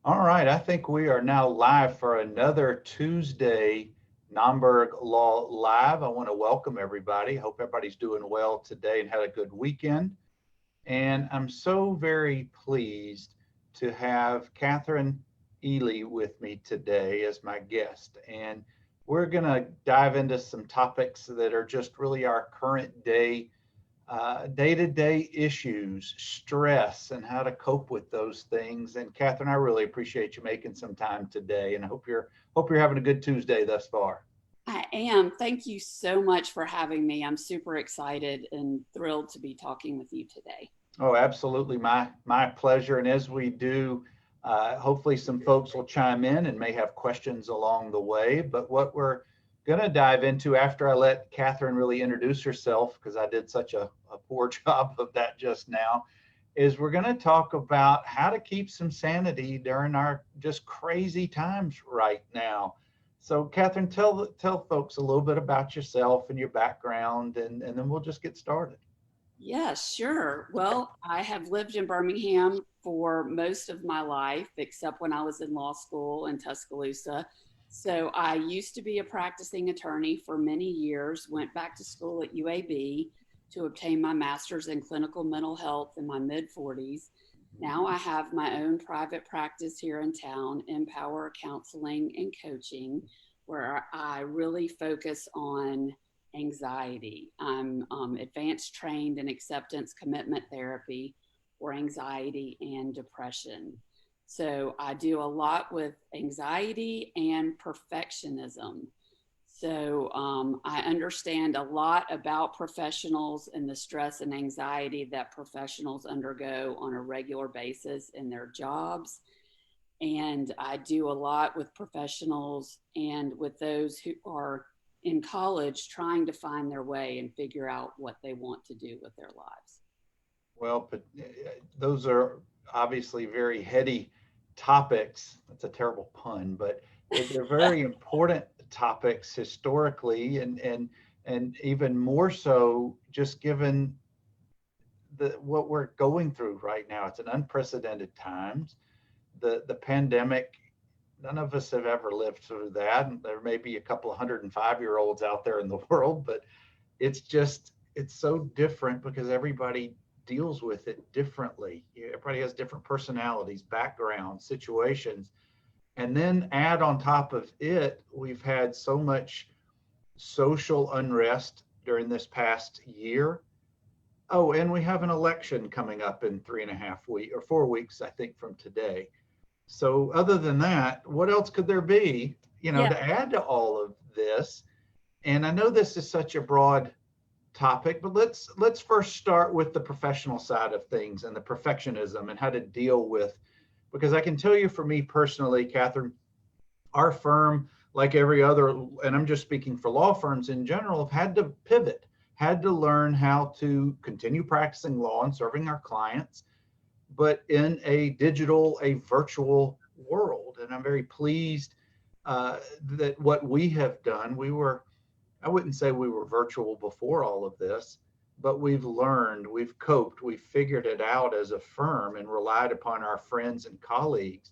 All right, I think we are now live for another Tuesday Nomberg Law Live. I want to welcome everybody. Hope everybody's doing well today and had a good weekend. And I'm so very pleased to have Kathryn Ely with me today as my guest. And we're going to dive into some topics that are just really our current day-to-day issues, stress, and how to cope with those things. And Kathryn, I really appreciate you making some time today, and I hope you're having a good Tuesday thus far. I am. Thank you so much for having me. I'm super excited and thrilled to be talking with you today. Oh, absolutely, my pleasure. And as we do, hopefully some folks will chime in and may have questions along the way. But what we're going to dive into after I let Kathryn really introduce herself, because I did such a poor job of that just now, is we're going to talk about how to keep some sanity during our just crazy times right now. So, Kathryn, tell folks a little bit about yourself and your background, and then we'll just get started. Yeah, sure. Well, I have lived in Birmingham for most of my life, except when I was in law school in Tuscaloosa. So I used to be a practicing attorney for many years, went back to school at UAB to obtain my master's in clinical mental health in my mid 40s. Now I have my own private practice here in town, Empower Counseling and Coaching, where I really focus on anxiety. I'm advanced trained in acceptance commitment therapy for anxiety and depression. So I do a lot with anxiety and perfectionism. So I understand a lot about professionals and the stress and anxiety that professionals undergo on a regular basis in their jobs. And I do a lot with professionals and with those who are in college trying to find their way and figure out what they want to do with their lives. Well, but those are obviously very heady topics. That's a terrible pun, but they're very important topics historically, and even more so just given the what we're going through right now. It's an unprecedented times. The pandemic. None of us have ever lived through that. And there may be a couple of 105-year-olds out there in the world, but it's so different because everybody deals with it differently. Everybody has different personalities, backgrounds, situations. And then add on top of it, we've had so much social unrest during this past year. Oh, and we have an election coming up in 3.5 weeks or 4 weeks, I think, from today. So other than that, what else could there be, Yeah, to add to all of this? And I know this is such a broad topic, but let's first start with the professional side of things and the perfectionism and how to deal with, because I can tell you for me personally, Kathryn, our firm, like every other, and I'm just speaking for law firms in general, have had to pivot, had to learn how to continue practicing law and serving our clients, but in a digital, a virtual world. And I'm very pleased that what we have done, I wouldn't say we were virtual before all of this, but we've learned, we've coped, we've figured it out as a firm and relied upon our friends and colleagues.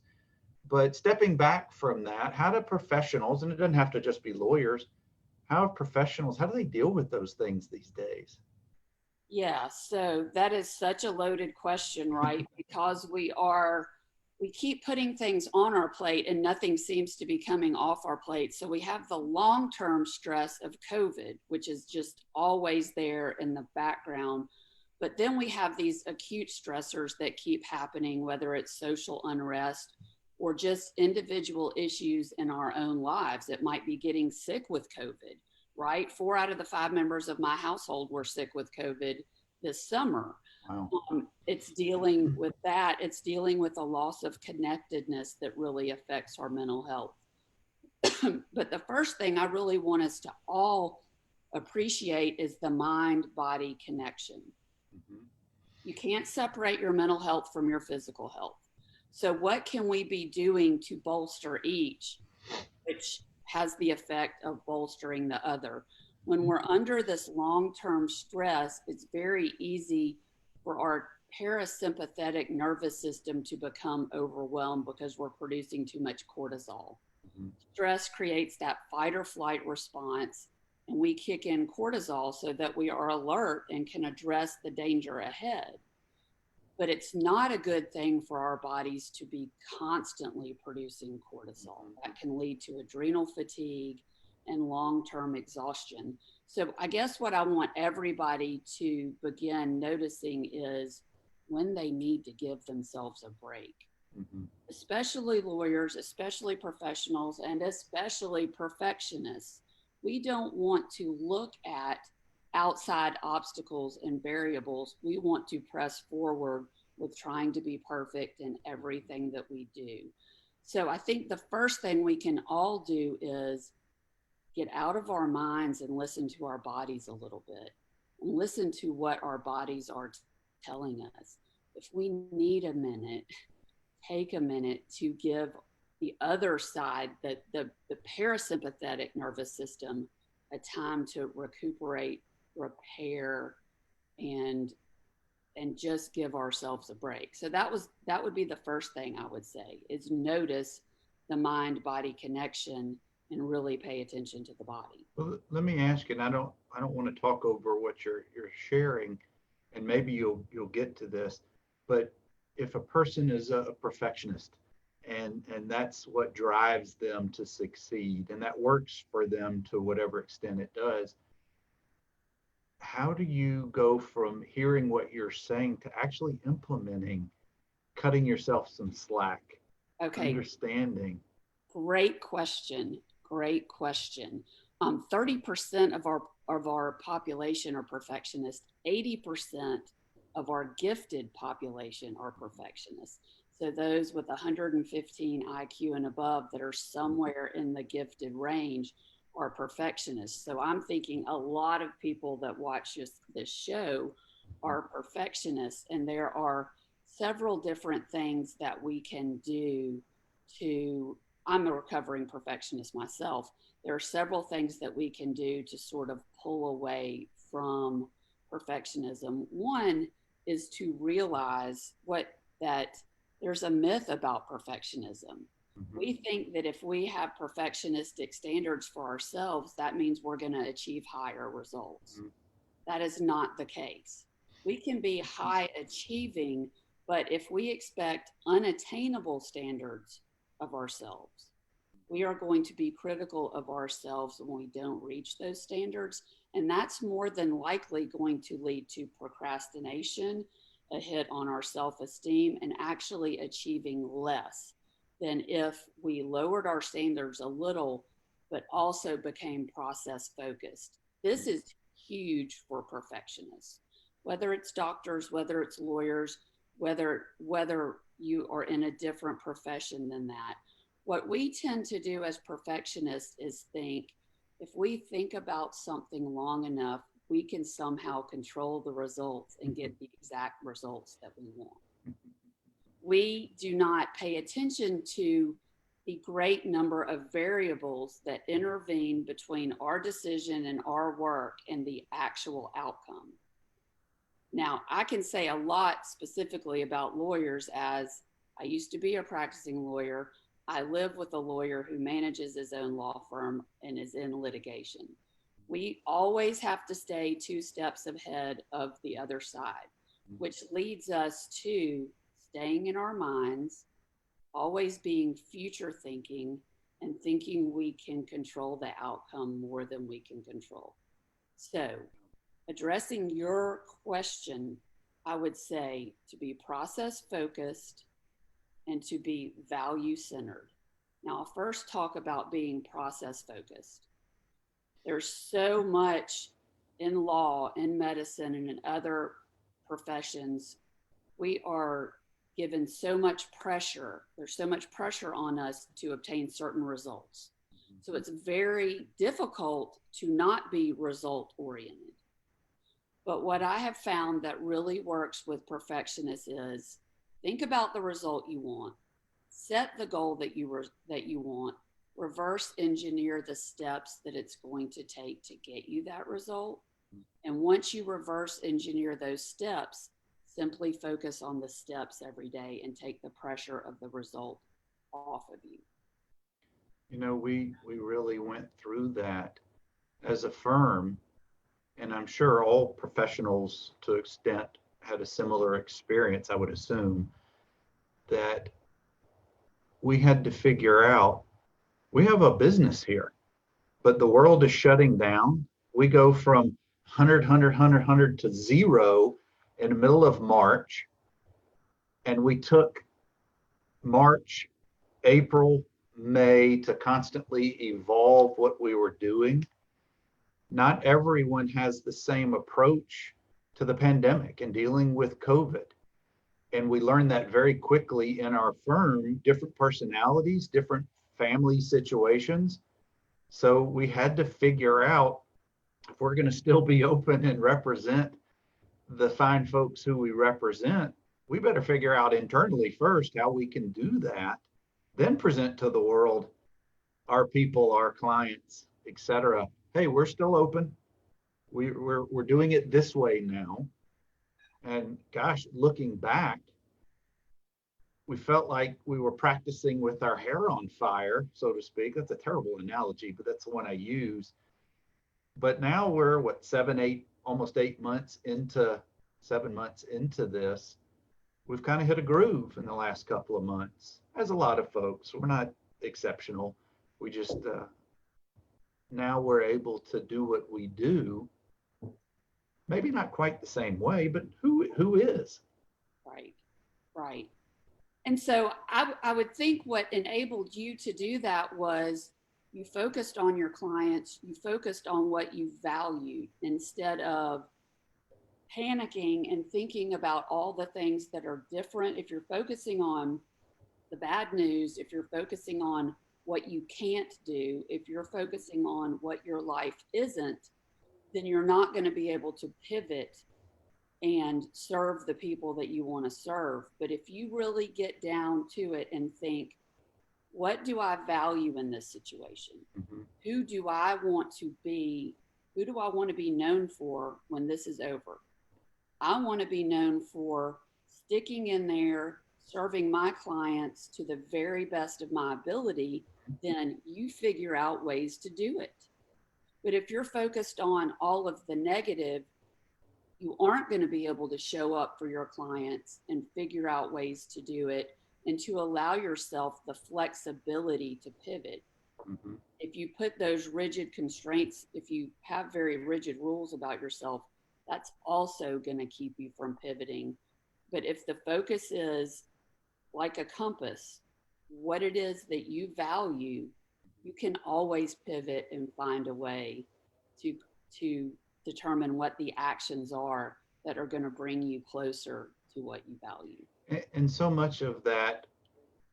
But stepping back from that, how do professionals, and it doesn't have to just be lawyers, how do they deal with those things these days? yeah. So that is such a loaded question, right? Because we keep putting things on our plate and nothing seems to be coming off our plate. So we have the long term stress of COVID, which is just always there in the background. But then we have these acute stressors that keep happening, whether it's social unrest or just individual issues in our own lives. It might be getting sick with COVID, right? 4 out of the 5 members of my household were sick with COVID this summer. Wow. It's dealing with that. It's dealing with a loss of connectedness that really affects our mental health. But the first thing I really want us to all appreciate is the mind body connection. Mhm. You can't separate your mental health from your physical health. So, what can we be doing to bolster each, which has the effect of bolstering the other? When we're under this long term stress, it's very easy for our parasympathetic nervous system to become overwhelmed because we're producing too much cortisol. Mhm. Stress creates that fight or flight response, and we kick in cortisol so that we are alert and can address the danger ahead. But it's not a good thing for our bodies to be constantly producing cortisol. Mhm. That can lead to adrenal fatigue and long-term exhaustion. So I guess what I want everybody to begin noticing is when they need to give themselves a break, Mhm. especially lawyers, especially professionals, and especially perfectionists. We don't want to look at outside obstacles and variables. We want to press forward with trying to be perfect in everything that we do. So I think the first thing we can all do is get out of our minds and listen to our bodies a little bit and listen to what our bodies are telling us. If we need a minute, take a minute to give the other side, the parasympathetic nervous system, a time to recuperate, repair, and just give ourselves a break. So that would be the first thing I would say is notice the mind body connection and really pay attention to the body. Well, let me ask you, and I don't want to talk over what you're sharing, and maybe you'll get to this, but if a person is a perfectionist and that's what drives them to succeed and that works for them to whatever extent it does, how do you go from hearing what you're saying to actually implementing, cutting yourself some slack, Okay, understanding? great question. Great question. 30% of our population are perfectionists. 80% of our gifted population are perfectionists. So those with 115 IQ and above that are somewhere in the gifted range are perfectionists. So I'm thinking a lot of people that watch this show are perfectionists, and there are several different things that we can do to. I'm a recovering perfectionist myself. There are several things that we can do to sort of pull away from perfectionism. One is to realize what that there's a myth about perfectionism. Mhm. We think that if we have perfectionistic standards for ourselves, that means we're going to achieve higher results. Mhm. That is not the case. We can be high achieving, but if we expect unattainable standards of ourselves, we are going to be critical of ourselves when we don't reach those standards. And that's more than likely going to lead to procrastination, a hit on our self esteem, and actually achieving less than if we lowered our standards a little, but also became process focused. This is huge for perfectionists, whether it's doctors, whether it's lawyers, whether you are in a different profession than that. What we tend to do as perfectionists is think if we think about something long enough, we can somehow control the results and get the exact results that we want. We do not pay attention to the great number of variables that intervene between our decision and our work and the actual outcome. Now, I can say a lot specifically about lawyers as I used to be a practicing lawyer. I live with a lawyer who manages his own law firm and is in litigation. We always have to stay two steps ahead of the other side, which leads us to staying in our minds, always being future thinking, and thinking we can control the outcome more than we can control. So, addressing your question, I would say to be process focused and to be value centered. Now, I'll first talk about being process focused. There's so much in law, in medicine, and in other professions. We are given so much pressure. There's so much pressure on us to obtain certain results. So it's very difficult to not be result oriented. But what I have found that really works with perfectionists is think about the result you want, set the goal that you want, reverse engineer the steps that it's going to take to get you that result. And once you reverse engineer those steps, simply focus on the steps every day and take the pressure of the result off of you. We really went through that as a firm, and I'm sure all professionals to extent had a similar experience, I would assume, that we had to figure out we have a business here, but the world is shutting down. We go from 100 to zero in the middle of March, and we took March, April, May to constantly evolve what we were doing. Not everyone has the same approach to the pandemic and dealing with COVID. And we learned that very quickly in our firm, different personalities, different family situations. So we had to figure out if we're going to still be open and represent the fine folks who we represent, we better figure out internally first how we can do that, then present to the world, our people, our clients, etc. Hey, we're still open. We're doing it this way now. And gosh, looking back, we felt like we were practicing with our hair on fire, so to speak. That's a terrible analogy, but that's the one I use. But now we're what, 8 months into 7 months into this. We've kind of hit a groove in the last couple of months, as a lot of folks. We're not exceptional. We just now we're able to do what we do. Maybe not quite the same way, but who is? Right, right. And so I would think what enabled you to do that was you focused on your clients, you focused on what you valued instead of panicking and thinking about all the things that are different. If you're focusing on the bad news, if you're focusing on what you can't do, if you're focusing on what your life isn't, then you're not going to be able to pivot and serve the people that you want to serve. But if you really get down to it and think, what do I value in this situation? Mm-hmm. Who do I want to be? Who do I want to be known for when this is over? I want to be known for sticking in there, serving my clients to the very best of my ability. Then you figure out ways to do it. But if you're focused on all of the negative, you aren't going to be able to show up for your clients and figure out ways to do it and to allow yourself the flexibility to pivot. Mm-hmm. If you put those rigid constraints, if you have very rigid rules about yourself, that's also going to keep you from pivoting. But if the focus is like a compass, what it is that you value, you can always pivot and find a way to determine what the actions are that are going to bring you closer to what you value. And so much of that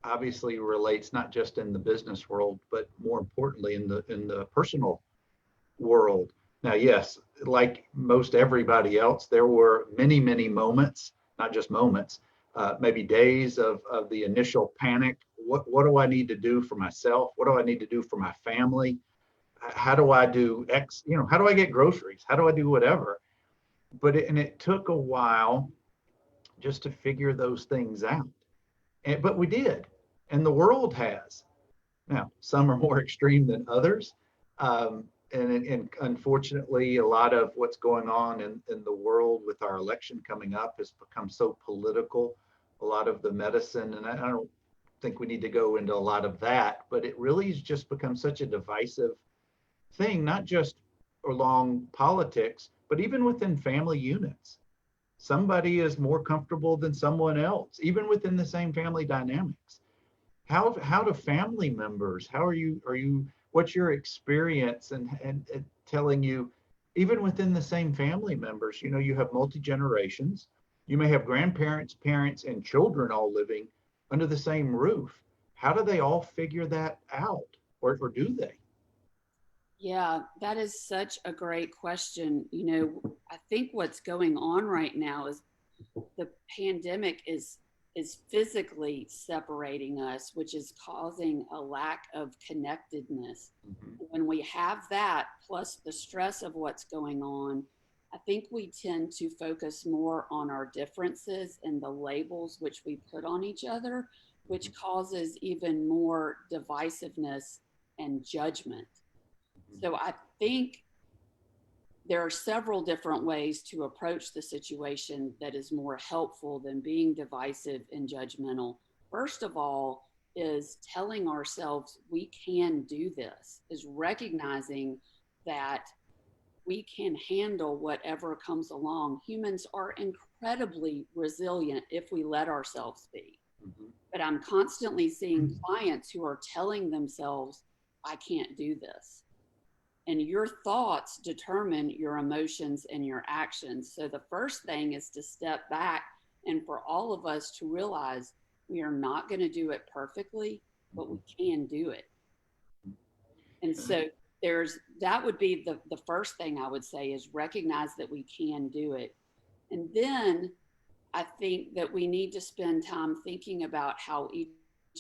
obviously relates not just in the business world, but more importantly in the personal world. Now, yes, like most everybody else, there were many moments, not just moments, maybe days of the initial panic. What do I need to do for myself? What do I need to do for my family? How do I do X? How do I get groceries? How do I do whatever? It took a while just to figure those things out. But we did, and the world has. Now, some are more extreme than others. And unfortunately, a lot of what's going on in the world with our election coming up has become so political. A lot of the medicine, and I don't think we need to go into a lot of that, but it really has just become such a divisive thing, not just along politics, but even within family units. Somebody is more comfortable than someone else, even within the same family dynamics. How do family members, how are you what's your experience and telling you, even within the same family members, you have multi generations, you may have grandparents, parents, and children all living under the same roof. How do they all figure that out, or do they? Yeah, that is such a great question. I think what's going on right now is the pandemic is physically separating us, which is causing a lack of connectedness. Mm-hmm. When we have that, plus the stress of what's going on, I think we tend to focus more on our differences and the labels which we put on each other, which causes even more divisiveness and judgment. So I think there are several different ways to approach the situation that is more helpful than being divisive and judgmental. First of all, is telling ourselves we can do this, is recognizing that we can handle whatever comes along. Humans are incredibly resilient if we let ourselves be. Mhm. But I'm constantly seeing clients who are telling themselves, I can't do this. And your thoughts determine your emotions and your actions. So the first thing is to step back and for all of us to realize we are not going to do it perfectly, but we can do it. And so there's that would be the first thing I would say is recognize that we can do it. And then I think that we need to spend time thinking about how each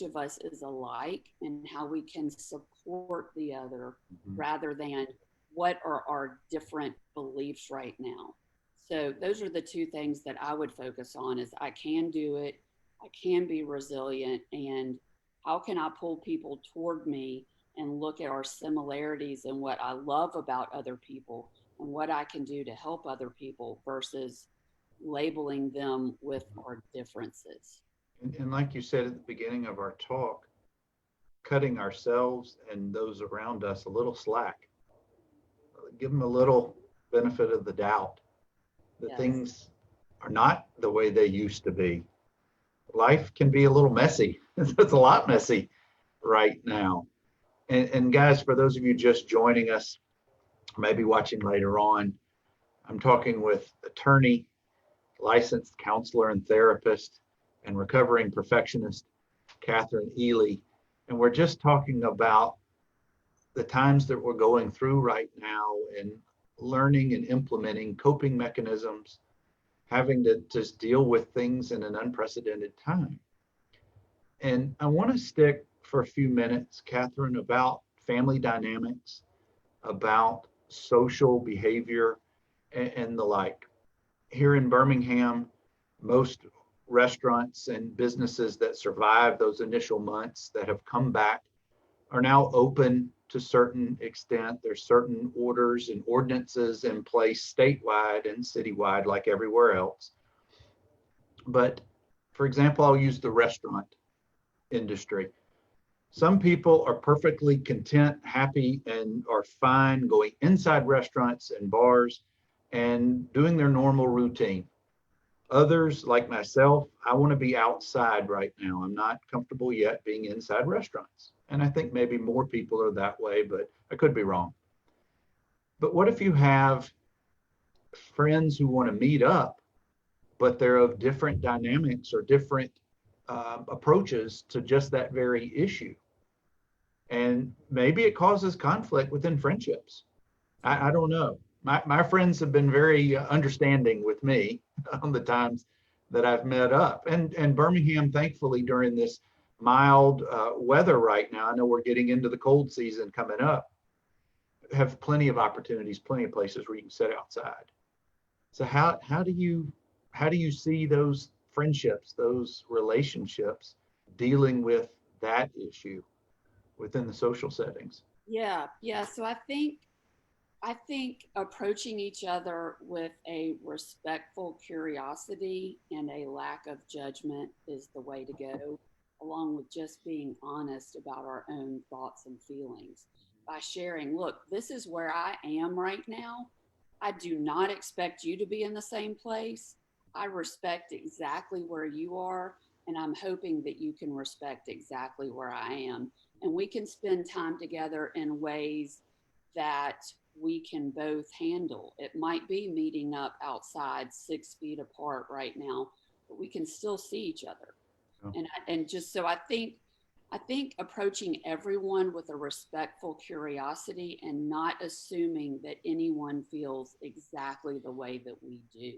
of us is alike and how we can support the other Mhm. rather than what are our different beliefs right now. So those are the two things that I would focus on is I can do it, I can be resilient, and how can I pull people toward me and look at our similarities and what I love about other people and what I can do to help other people versus labeling them with our differences. And like you said at the beginning of our talk, cutting ourselves and those around us a little slack, give them a little benefit of the doubt that Yes. things are not the way they used to be. Life can be a little messy. It's a lot messy right now. And guys, for those of you just joining us, maybe watching later on, I'm talking with attorney, licensed counselor and therapist, and recovering perfectionist, Kathryn Ely. And we're just talking about the times that we're going through right now and learning and implementing coping mechanisms, having to just deal with things in an unprecedented time. And I want to stick for a few minutes, Kathryn, about family dynamics, about social behavior, and the like. Here in Birmingham, most restaurants and businesses that survived those initial months that have come back are now open to certain extent. There's certain orders and ordinances in place statewide and citywide, like everywhere else. But for example, I'll use the restaurant industry. Some people are perfectly content, happy, and are fine going inside restaurants and bars and doing their normal routine. Others, like myself, I want to be outside right now. I'm not comfortable yet being inside restaurants. And I think maybe more people are that way, but I could be wrong. But what if you have friends who want to meet up, but they're of different dynamics or different approaches to just that very issue? And maybe it causes conflict within friendships. I don't know. My friends have been very understanding with me on the times that I've met up. And Birmingham, thankfully, during this mild weather right now, I know we're getting into the cold season coming up, have plenty of opportunities, plenty of places where you can sit outside. So how do you see those friendships, those relationships dealing with that issue within the social settings? Yeah, yeah. So I think approaching each other with a respectful curiosity and a lack of judgment is the way to go, along with just being honest about our own thoughts and feelings by sharing, look, this is where I am right now. I do not expect you to be in the same place. I respect exactly where you are, and I'm hoping that you can respect exactly where I am. And we can spend time together in ways that we can both handle. It might be meeting up outside 6 feet apart right now, but we can still see each other. Oh, And just so I think approaching everyone with a respectful curiosity and not assuming that anyone feels exactly the way that we do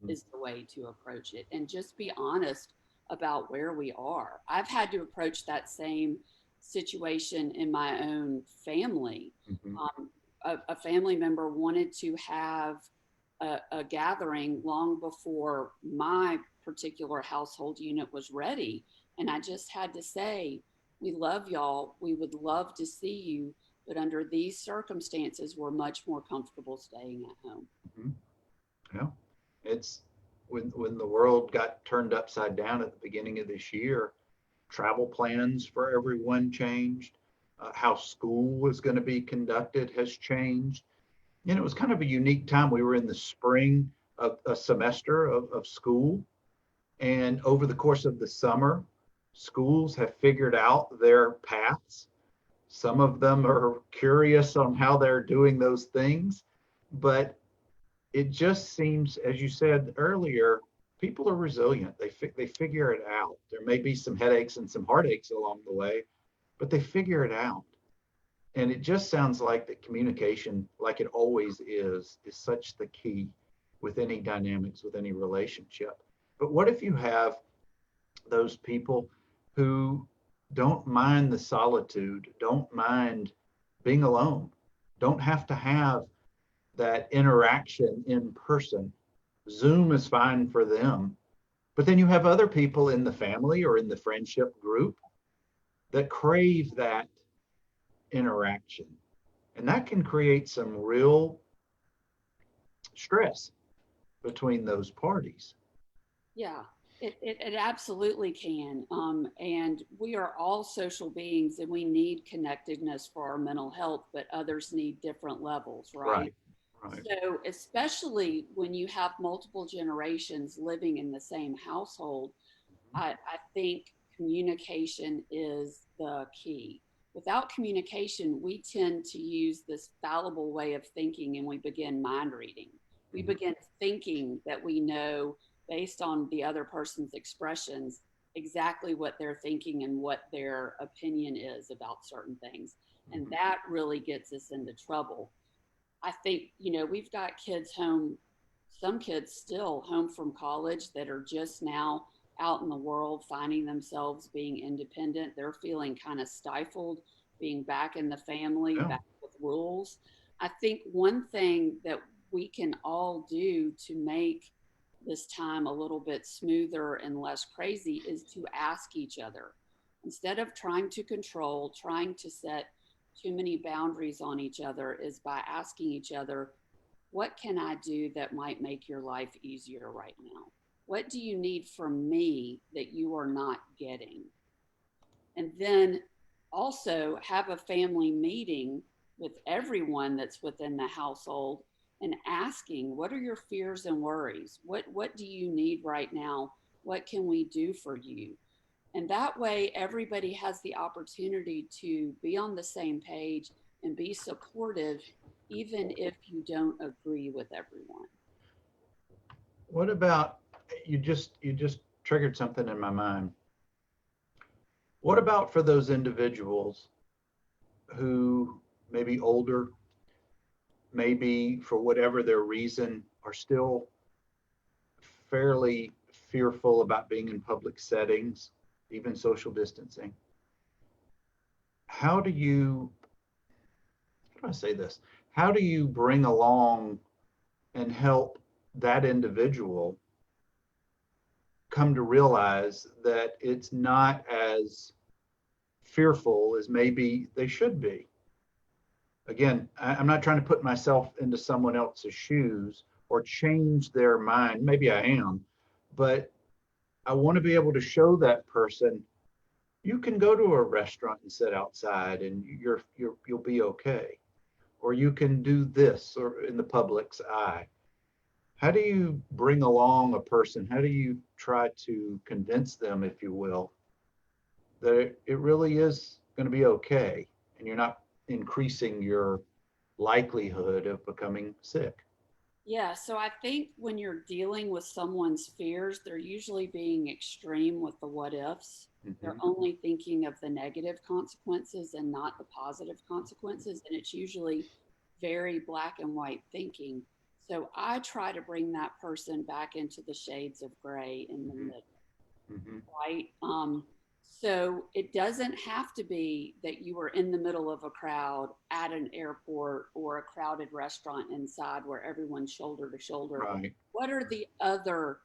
mhm, is the way to approach it. And just be honest about where we are. I've had to approach that same situation in my own family. mhm, A family member wanted to have a gathering long before my particular household unit was ready. And I just had to say, we love y'all. We would love to see you. But under these circumstances, we're much more comfortable staying at home. Mhm. Yeah. It's when the world got turned upside down at the beginning of this year, travel plans for everyone changed. How school was going to be conducted has changed. And it was kind of a unique time. We were in the spring of a semester of school. And over the course of the summer, schools have figured out their paths. Some of them are curious on how they're doing those things. But it just seems, as you said earlier, people are resilient. They figure it out. There may be some headaches and some heartaches along the way, but they figure it out. And it just sounds like that communication, like it always is such the key with any dynamics, with any relationship. But what if you have those people who don't mind the solitude, don't mind being alone, don't have to have that interaction in person? Zoom is fine for them. But then you have other people in the family or in the friendship group that crave that interaction. And that can create some real stress between those parties. Yeah, it absolutely can. And we are all social beings and we need connectedness for our mental health, but others need different levels, right? Right, right. So, especially when you have multiple generations living in the same household, I think communication is the key. Without communication, we tend to use this fallible way of thinking and we begin mind reading. We Mhm. begin thinking that we know, based on the other person's expressions, exactly what they're thinking and what their opinion is about certain things. And Mhm. that really gets us into trouble. I think, we've got kids home, some kids still home from college that are just now out in the world finding themselves being independent. They're feeling kind of stifled being back in the family, Yeah. back with rules. I think one thing that we can all do to make this time a little bit smoother and less crazy is to ask each other. Instead of trying to control, trying to set too many boundaries on each other, is by asking each other, what can I do that might make your life easier right now? What do you need from me that you are not getting? And then also have a family meeting with everyone that's within the household and asking, what are your fears and worries? What do you need right now? What can we do for you? And that way, everybody has the opportunity to be on the same page and be supportive, even if you don't agree with everyone. What about you just triggered something in my mind. What about for those individuals who may be older, maybe for whatever their reason are still fairly fearful about being in public settings, even social distancing? How do you, how do I say this? How do you bring along and help that individual come to realize that it's not as fearful as maybe they should be? Again, I'm not trying to put myself into someone else's shoes or change their mind. Maybe I am, but I want to be able to show that person you can go to a restaurant and sit outside and you'll be okay, or you can do this or in the public's eye. How do you bring along a person? How do you try to convince them, if you will, that it really is going to be okay and you're not increasing your likelihood of becoming sick? Yeah, so I think when you're dealing with someone's fears, they're usually being extreme with the what ifs. They're Mm-hmm. only thinking of the negative consequences and not the positive consequences. And it's usually very black and white thinking. So I try to bring that person back into the shades of gray in the Mm-hmm. middle, Mm-hmm. right? So it doesn't have to be that you are in the middle of a crowd at an airport or a crowded restaurant inside where everyone's shoulder to shoulder. Right. What are the other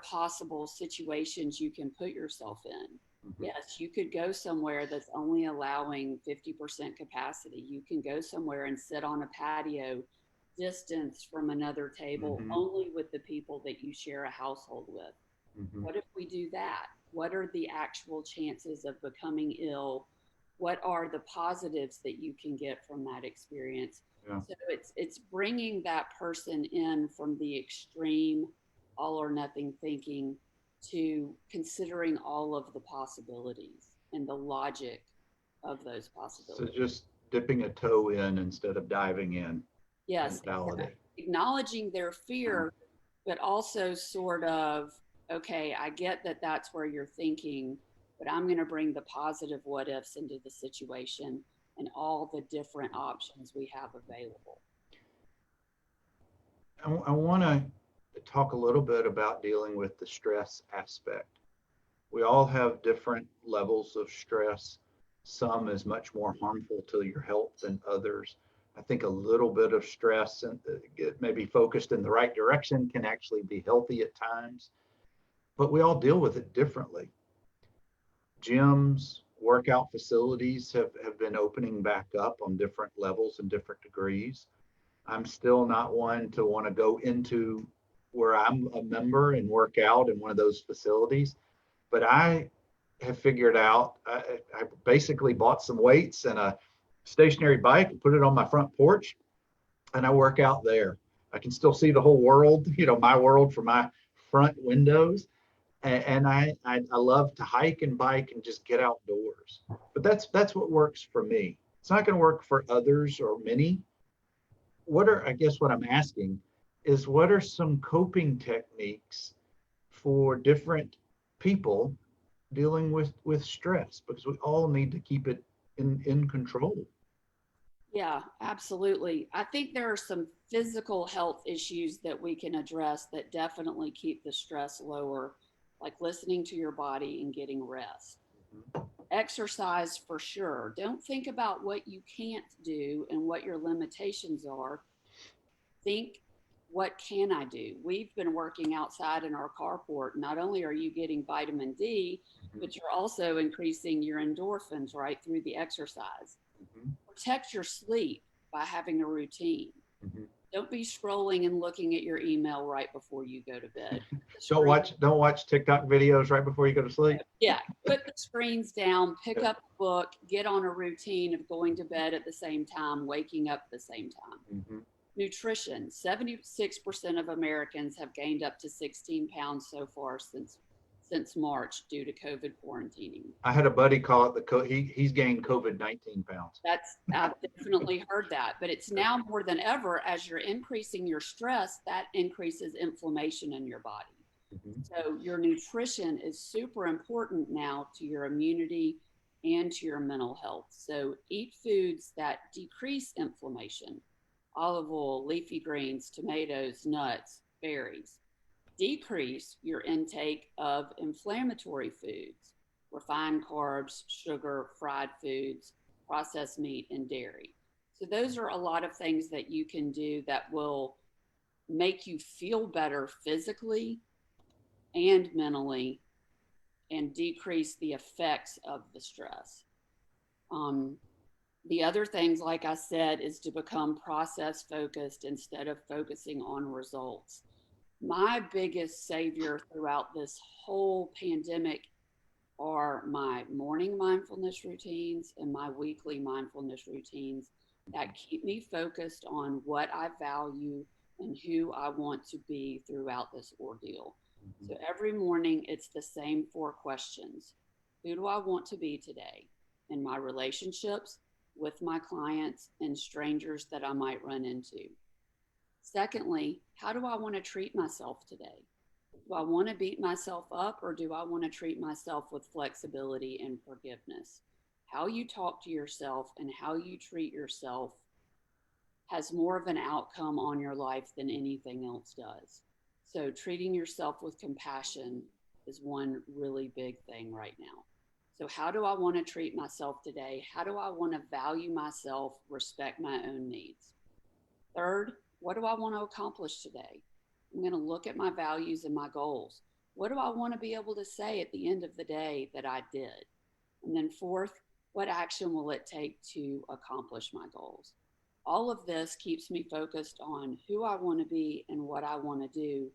possible situations you can put yourself in? Mhm. Yes, you could go somewhere that's only allowing 50% capacity. You can go somewhere and sit on a patio distance from another table Mhm. only with the people that you share a household with. Mhm. What if we do that? What are the actual chances of becoming ill? What are the positives that you can get from that experience? Yeah. So it's bringing that person in from the extreme all or nothing thinking to considering all of the possibilities and the logic of those So possibilities. just dipping a toe in instead of diving in Yes, exactly. mentality. Acknowledging their Yeah. fear, but also sort of, okay, I get that that's where you're thinking, but I'm going to bring the positive what ifs into the situation and all the different options we have available. I want to talk a little bit about dealing with the stress aspect. We all have different levels of stress. Some is much more harmful to your health than others. I think a little bit of stress and maybe focused in the right direction can actually be healthy at times, but we all deal with it differently. Gyms, workout facilities have been opening back up on different levels and different degrees. I'm still not one to want to go into where I'm a member and work out in one of those facilities, but I have figured out I basically bought some weights and a stationary bike and put it on my front porch and I work out there. I can still see the whole world, my world from my front windows. And I love to hike and bike and just get outdoors. But that's what works for me. It's not going to work for others or many. I guess what I'm asking is what are some coping techniques for different people dealing with stress, because we all need to keep it in control. Yeah, absolutely. I think there are some physical health issues that we can address that definitely keep the stress lower, like listening to your body and getting rest. Mhm. Exercise for sure. Don't think about what you can't do and what your limitations are. Think, what can I do? We've been working outside in our carport. Not only are you getting vitamin D, Mhm. but you're also increasing your endorphins right through the exercise. Mhm. Protect your sleep by having a routine. Mhm. Don't be scrolling and looking at your email right before you go to bed. The don't screen, watch don't watch TikTok videos right before you go to sleep. yeah, put the screens down, pick Yeah. up a book, get on a routine of going to bed at the same time, waking up at the same time. Mhm. Nutrition, 76% of Americans have gained up to 16 pounds so far since March due to COVID quarantining. I had a buddy call it he's gained COVID 19 pounds. I've definitely heard that, but it's now more than ever as you're increasing your stress, that increases inflammation in your body. Mhm. So your nutrition is super important now to your immunity and to your mental health. So eat foods that decrease inflammation: olive oil, leafy greens, tomatoes, nuts, berries. Decrease your intake of inflammatory foods, refined carbs, sugar, fried foods, processed meat, and dairy. So, those are a lot of things that you can do that will make you feel better physically and mentally and decrease the effects of the stress. Um, the other things, like I said, is to become process focused instead of focusing on results. My biggest savior throughout this whole pandemic are my morning mindfulness routines and my weekly mindfulness routines that keep me focused on what I value and who I want to be throughout this ordeal. Mhm. So every morning, it's the same four questions: who do I want to be today in my relationships, with my clients, and strangers that I might run into? Secondly, how do I want to treat myself today? Do I want to beat myself up, or do I want to treat myself with flexibility and forgiveness? How you talk to yourself and how you treat yourself has more of an outcome on your life than anything else does. So, treating yourself with compassion, is one really big thing right now. So, how do I want to treat myself today? How do I want to value myself, respect my own needs? Third, what do I want to accomplish today? I'm going to look at my values and my goals. What do I want to be able to say at the end of the day that I did? And then fourth, what action will it take to accomplish my goals? All of this keeps me focused on who I want to be and what I want to do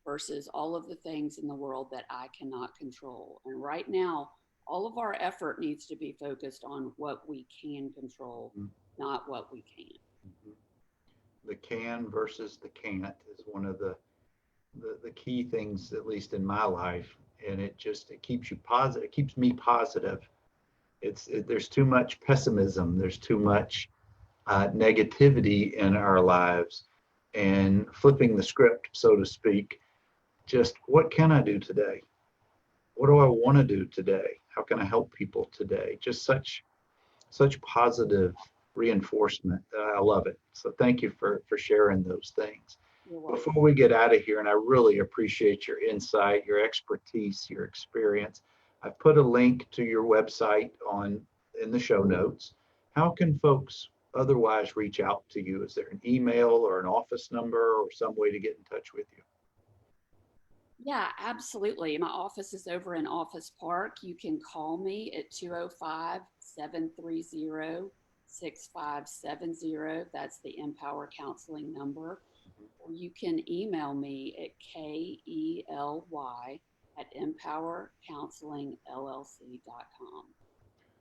versus all of the things in the world that I cannot control. And right now, all of our effort needs to be focused on what we can control, not what we can't. The can versus the can't is one of the key things, at least in my life. And it keeps you positive. It keeps me positive. There's too much pessimism. There's too much negativity in our lives, and flipping the script, so to speak. Just what can I do today? What do I want to do today? How can I help people today? Just such positive reinforcement. I love it. So thank you for sharing those things. You're welcome. Before we get out of here, and I really appreciate your insight, your expertise, your experience, I've put a link to your website in the show notes. How can folks otherwise reach out to you? Is there an email or an office number or some way to get in touch with you? Yeah, absolutely. My office is over in Office Park. You can call me at 205 730 6570. That's the Empower Counseling number. Or you can email me at kely@empowercounselingllc.com.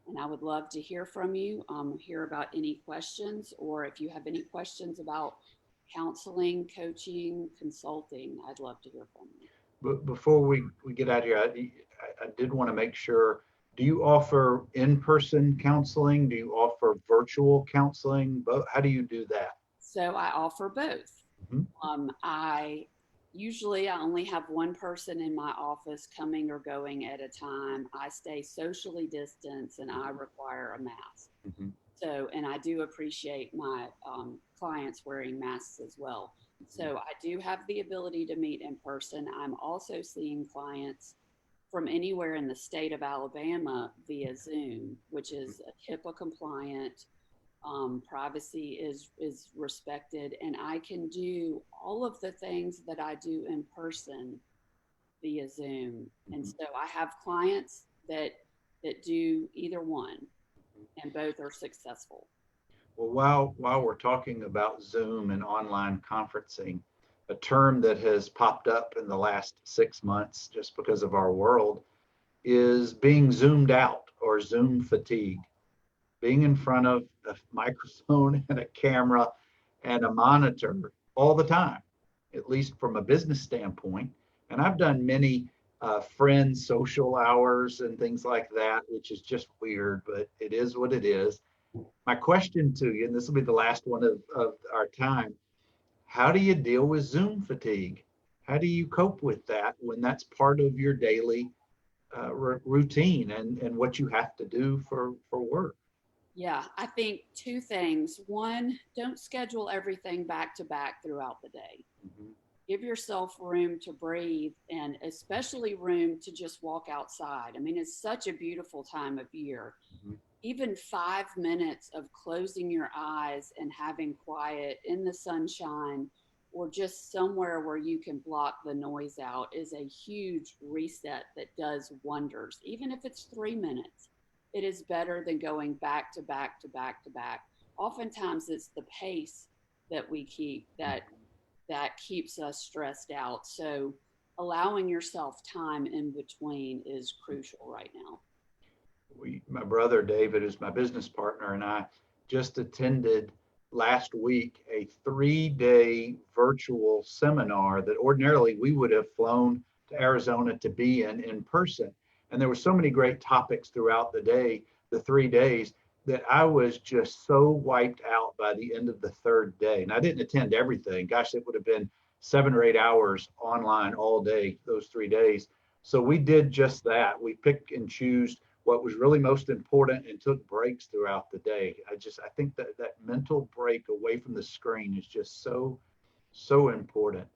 And I would love to hear from you, hear about any questions, or if you have any questions about counseling, coaching, consulting, I'd love to hear from you. But before we get out of here, I did want to make sure, do you offer in-person counseling? Do you offer virtual counseling? How do you do that? So I offer both. I only have one person in my office coming or going at a time. I stay socially distanced and I require a mask. Mm-hmm. So, and I do appreciate my clients wearing masks as well. So I do have the ability to meet in person. I'm also seeing clients from anywhere in the state of Alabama via Zoom, which is HIPAA compliant. Privacy is respected, and I can do all of the things that I do in person via Zoom. And so I have clients that do either one, and both are successful. Well, while we're talking about Zoom and online conferencing, a term that has popped up in the last 6 months just because of our world is being zoomed out, or Zoom fatigue. Being in front of a microphone and a camera and a monitor all the time, at least from a business standpoint. And I've done many friends social hours and things like that, which is just weird, but it is what it is. My question to you, and this will be the last one of our time, how do you deal with Zoom fatigue? How do you cope with that when that's part of your daily routine and what you have to do for work? Yeah, I think two things. One, don't schedule everything back to back throughout the day. Mm-hmm. Give yourself room to breathe, and especially room to just walk outside. I mean, it's such a beautiful time of year. Mm-hmm. Even 5 minutes of closing your eyes and having quiet in the sunshine or just somewhere where you can block the noise out is a huge reset that does wonders. Even if it's 3 minutes, it is better than going back to back to back to back. Oftentimes it's the pace that we keep that keeps us stressed out. So allowing yourself time in between is crucial right now. My brother David, who's my business partner, and I just attended last week a 3-day virtual seminar that ordinarily we would have flown to Arizona to be in person. And there were so many great topics throughout the day, the 3 days, that I was just so wiped out by the end of the third day. And I didn't attend everything. Gosh, it would have been 7 or 8 hours online all day, those 3 days. So we did just that. We pick and choose what was really most important and took breaks throughout the day. I think that mental break away from the screen is just so important.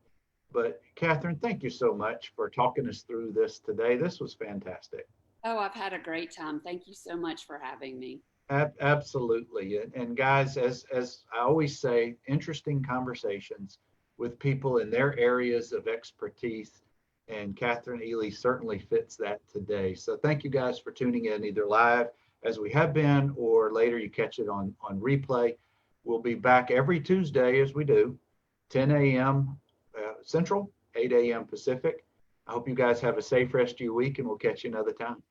But Kathryn, thank you so much for talking us through this today. This was fantastic. Oh, I've had a great time. Thank you so much for having me. Absolutely. And guys, as I always say, interesting conversations with people in their areas of expertise. And Kathryn Ely certainly fits that today. So thank you guys for tuning in either live as we have been, or later you catch it on replay. We'll be back every Tuesday as we do, 10 a.m. Central, 8 a.m. Pacific. I hope you guys have a safe rest of your week, and we'll catch you another time.